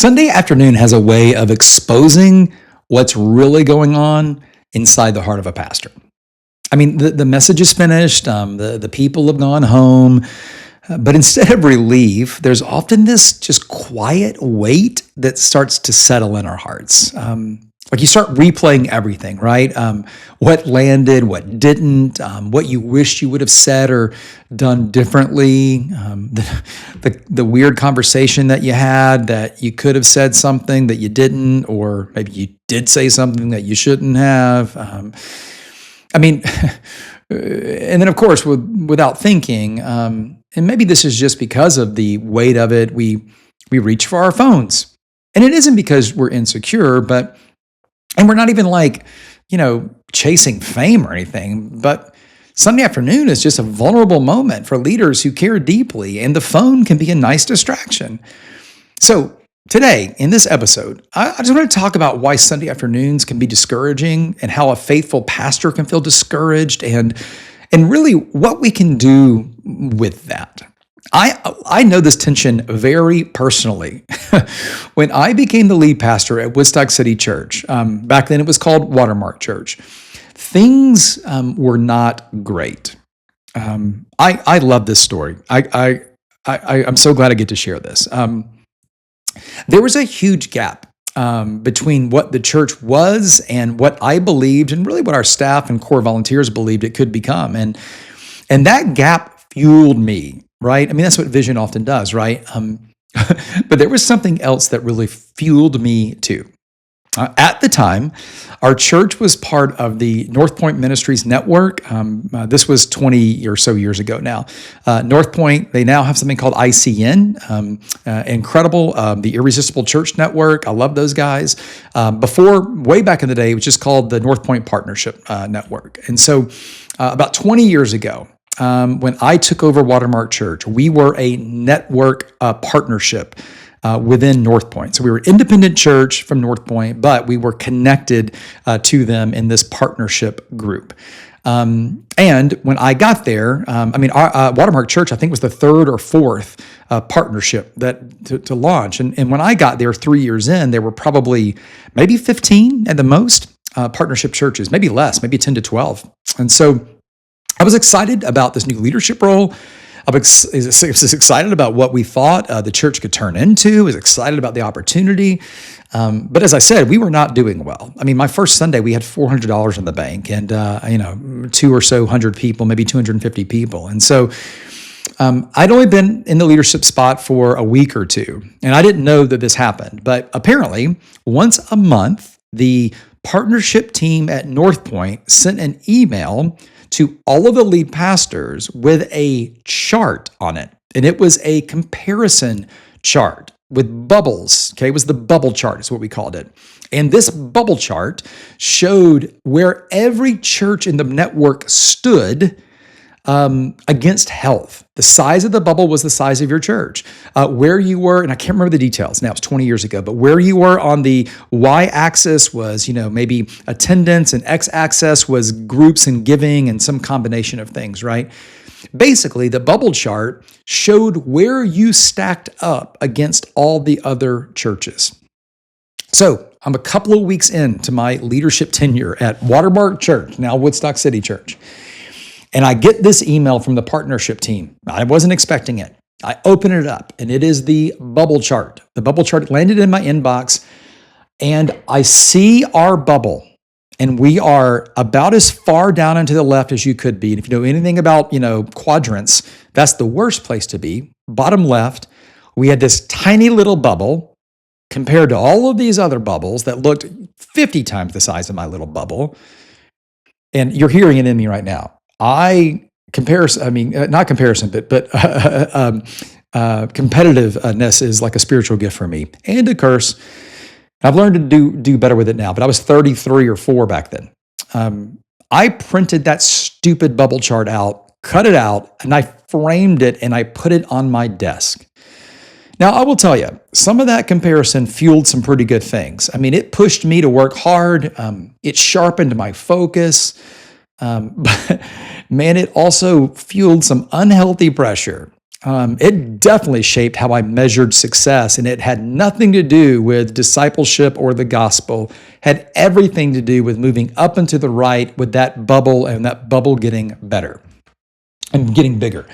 Sunday afternoon has a way of exposing what's really going on inside the heart of a pastor. I mean, the message is finished, the people have gone home, but instead of relief, there's often this just quiet weight that starts to settle in our hearts. Like you start replaying everything, right? What landed, what didn't, what you wish you would have said or done differently, the weird conversation that you had that you could have said something that you didn't, or maybe you did say something that you shouldn't have. I mean, and then of course, without thinking, and maybe this is just because of the weight of it, we reach for our phones. And it isn't because we're insecure, and we're not even chasing fame or anything, but Sunday afternoon is just a vulnerable moment for leaders who care deeply, and the phone can be a nice distraction. So today, in this episode, I just want to talk about why Sunday afternoons can be discouraging and how a faithful pastor can feel discouraged and really what we can do with that. I know this tension very personally. When I became the lead pastor at Woodstock City Church, back then it was called Watermark Church, things were not great. I love this story. I'm so glad I get to share this. There was a huge gap between what the church was and what I believed, and really what our staff and core volunteers believed it could become. And that gap fueled me, right? I mean, that's what vision often does, right? But there was something else that really fueled me too. At the time, our church was part of the North Point Ministries network. This was 20 or so years ago now. North Point, they now have something called ICN, incredible, the Irresistible Church Network. I love those guys. Before, way back in the day, it was just called the North Point Partnership Network. And so about 20 years ago, when I took over Watermark Church, we were a network partnership within North Point. So we were an independent church from North Point, but we were connected to them in this partnership group. And when I got there, our Watermark Church, I think, was the third or fourth partnership to launch. And when I got there 3 years in, there were probably maybe 15 at the most partnership churches, maybe less, maybe 10 to 12. And so I was excited about this new leadership role. I was excited about what we thought the church could turn into. I was excited about the opportunity. But as I said, we were not doing well. I mean, my first Sunday, we had $400 in the bank and, 200 or so people, maybe 250 people. And so I'd only been in the leadership spot for a week or two, and I didn't know that this happened. But apparently, once a month, the partnership team at North Point sent an email to all of the lead pastors with a chart on it. And it was a comparison chart with bubbles. Okay, it was the bubble chart is what we called it. And this bubble chart showed where every church in the network stood against health. The size of the bubble was the size of your church. Where you were, and I can't remember the details, now it's 20 years ago, but where you were on the y-axis was, maybe attendance, and x-axis was groups and giving and some combination of things, right? Basically, the bubble chart showed where you stacked up against all the other churches. So I'm a couple of weeks into my leadership tenure at Watermark Church, now Woodstock City Church. And I get this email from the partnership team. I wasn't expecting it. I open it up, and it is the bubble chart. The bubble chart landed in my inbox, and I see our bubble, and we are about as far down and to the left as you could be. And if you know anything about, quadrants, that's the worst place to be. Bottom left, we had this tiny little bubble compared to all of these other bubbles that looked 50 times the size of my little bubble. And you're hearing it in me right now. Competitiveness is like a spiritual gift for me and a curse. I've learned to do better with it now, but I was 33 or 4 back then. I printed that stupid bubble chart out, cut it out, and I framed it and I put it on my desk. Now, I will tell you, some of that comparison fueled some pretty good things. I mean, it pushed me to work hard. It sharpened my focus. But man, it also fueled some unhealthy pressure. It definitely shaped how I measured success, and it had nothing to do with discipleship or the gospel. Had everything to do with moving up and to the right with that bubble, and that bubble getting better and getting bigger.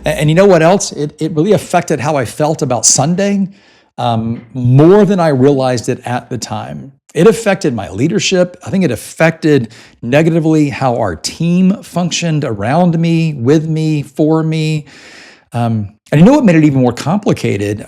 And you know what else? It really affected how I felt about Sunday more than I realized it at the time. It affected my leadership. I think it affected negatively how our team functioned around me, with me, for me. And you know what made it even more complicated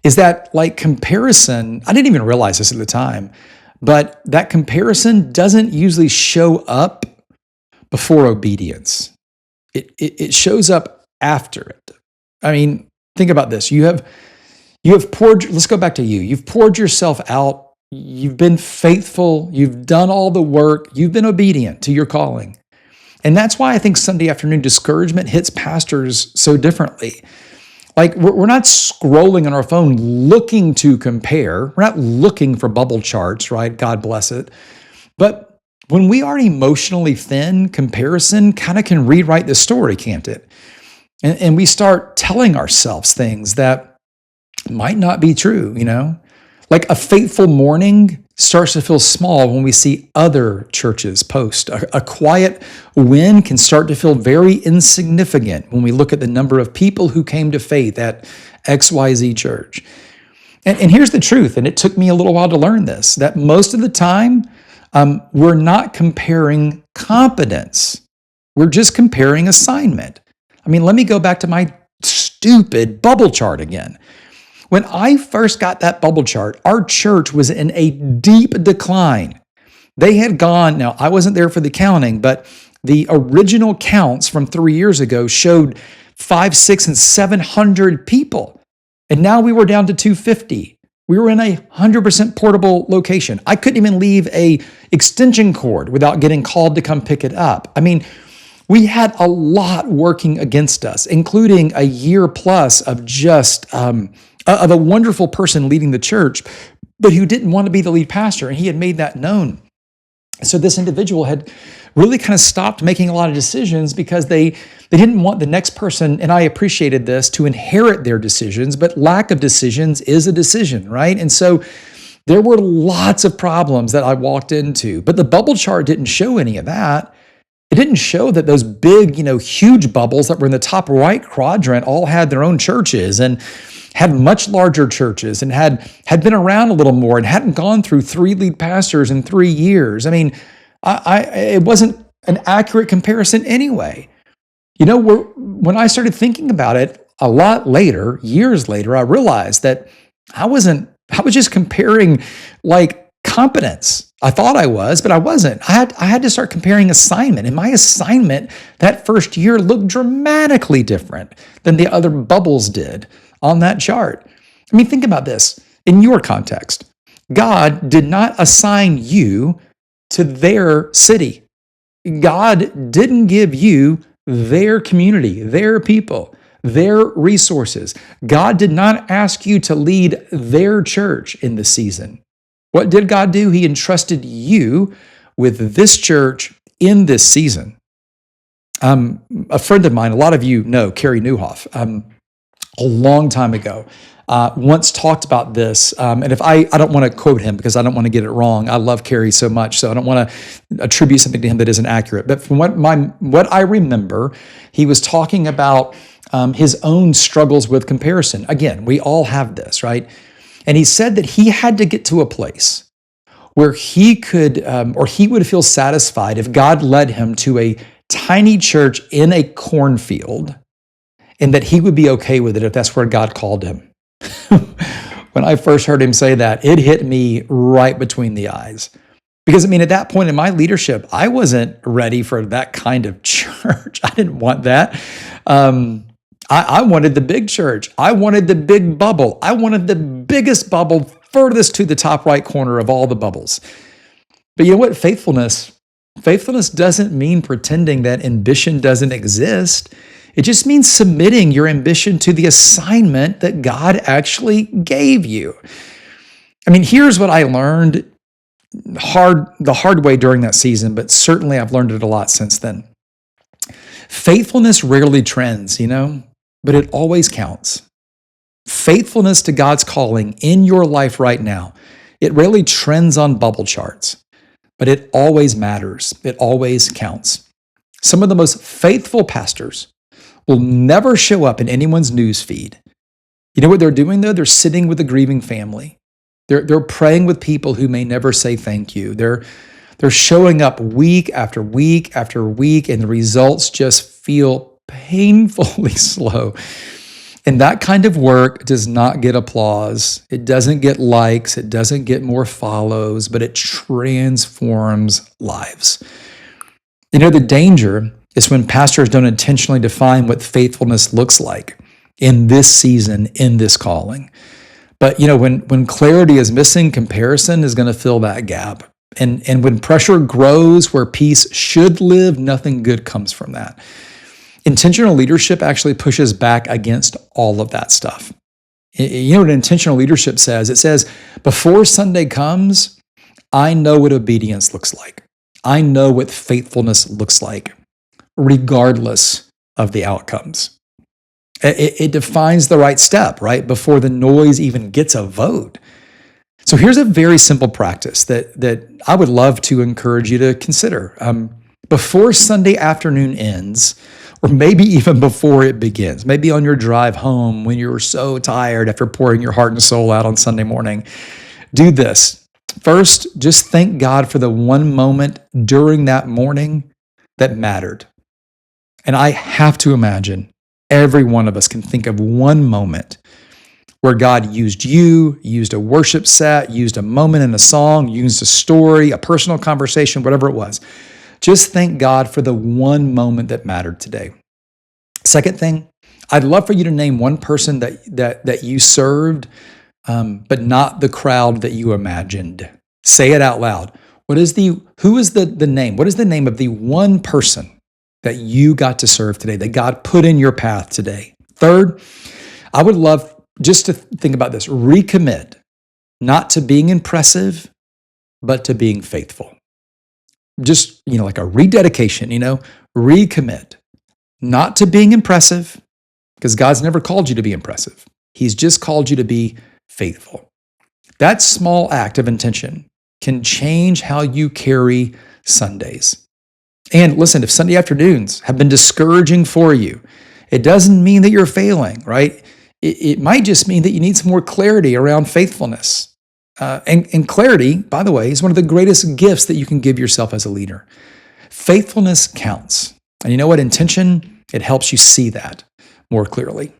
is that, like, comparison, I didn't even realize this at the time, but that comparison doesn't usually show up before obedience. It shows up after it. I mean, think about this. You have poured, let's go back to you. You've poured yourself out. You've been faithful. You've done all the work. You've been obedient to your calling. And that's why I think Sunday afternoon discouragement hits pastors so differently. Like, we're not scrolling on our phone looking to compare. We're not looking for bubble charts, right? God bless it. But when we are emotionally thin, comparison kind of can rewrite the story, can't it? And we start telling ourselves things that might not be true, you know? Like, a faithful morning starts to feel small when we see other churches post. A quiet win can start to feel very insignificant when we look at the number of people who came to faith at XYZ church. And here's the truth, and it took me a little while to learn this, that most of the time, we're not comparing competence. We're just comparing assignment. I mean, let me go back to my stupid bubble chart again. When I first got that bubble chart, our church was in a deep decline. They had gone, now I wasn't there for the counting, but the original counts from 3 years ago showed 500, 600, and 700 people. And now we were down to 250. We were in a 100% portable location. I couldn't even leave a extension cord without getting called to come pick it up. I mean, we had a lot working against us, including a year plus of just of a wonderful person leading the church, but who didn't want to be the lead pastor, and he had made that known. So this individual had really kind of stopped making a lot of decisions because they didn't want the next person, and I appreciated this, to inherit their decisions, but lack of decisions is a decision, right? And so there were lots of problems that I walked into, but the bubble chart didn't show any of that. It didn't show that those big, huge bubbles that were in the top right quadrant all had their own churches and had much larger churches and had been around a little more and hadn't gone through 3 lead pastors in 3 years. I mean, it wasn't an accurate comparison anyway. When I started thinking about it a lot later, years later, I realized that I was just comparing like competence. I thought I was, but I wasn't. I had to start comparing assignment, and my assignment that first year looked dramatically different than the other bubbles did on that chart. I mean, think about this in your context. God did not assign you to their city. God didn't give you their community, their people, their resources. God did not ask you to lead their church in this season. What did God do? He entrusted you with this church in this season. A friend of mine, a lot of you know, Carrie Newhoff, a long time ago, once talked about this. And if I don't want to quote him because I don't want to get it wrong. I love Carrie so much, so I don't want to attribute something to him that isn't accurate. But from what I remember, he was talking about his own struggles with comparison. Again, we all have this, right? And he said that he had to get to a place where he could, or he would feel satisfied if God led him to a tiny church in a cornfield, and that he would be okay with it if that's where God called him. When I first heard him say that, it hit me right between the eyes. Because, at that point in my leadership, I wasn't ready for that kind of church. I didn't want that. I wanted the big church. I wanted the big bubble. I wanted the biggest bubble furthest to the top right corner of all the bubbles. But you know what? Faithfulness doesn't mean pretending that ambition doesn't exist. It just means submitting your ambition to the assignment that God actually gave you. Here's what I learned the hard way during that season, but certainly I've learned it a lot since then. Faithfulness rarely trends, but it always counts. Faithfulness to God's calling in your life right now, it rarely trends on bubble charts, but it always matters. It always counts. Some of the most faithful pastors will never show up in anyone's news feed. You know what they're doing though? They're sitting with a grieving family. They're praying with people who may never say thank you. They're showing up week after week after week, and the results just feel painfully slow. And that kind of work does not get applause. It doesn't get likes. It doesn't get more follows, but it transforms lives. You know, the danger is when pastors don't intentionally define what faithfulness looks like in this season, in this calling. But, you know, when clarity is missing, comparison is going to fill that gap. And when pressure grows where peace should live, nothing good comes from that. Intentional leadership actually pushes back against all of that stuff. You know what intentional leadership says? It says, before Sunday comes, I know what obedience looks like. I know what faithfulness looks like, regardless of the outcomes. It defines the right step, right? Before the noise even gets a vote. So here's a very simple practice that I would love to encourage you to consider. Before Sunday afternoon ends, or maybe even before it begins, maybe on your drive home when you're so tired after pouring your heart and soul out on Sunday morning, do this. First, just thank God for the one moment during that morning that mattered. And I have to imagine every one of us can think of one moment where God used you, used a worship set, used a moment in a song, used a story, a personal conversation, whatever it was. Just thank God for the one moment that mattered today. Second thing, I'd love for you to name one person that you served, but not the crowd that you imagined. Say it out loud. Who is the name? What is the name of the one person that you got to serve today, that God put in your path today? Third, I would love just to think about this. Recommit, not to being impressive, but to being faithful. Just, like a rededication, recommit, not to being impressive, because God's never called you to be impressive. He's just called you to be faithful. That small act of intention can change how you carry Sundays. And listen, if Sunday afternoons have been discouraging for you, it doesn't mean that you're failing, right? It might just mean that you need some more clarity around faithfulness. And clarity, by the way, is one of the greatest gifts that you can give yourself as a leader. Faithfulness counts. And you know what? Intention, it helps you see that more clearly.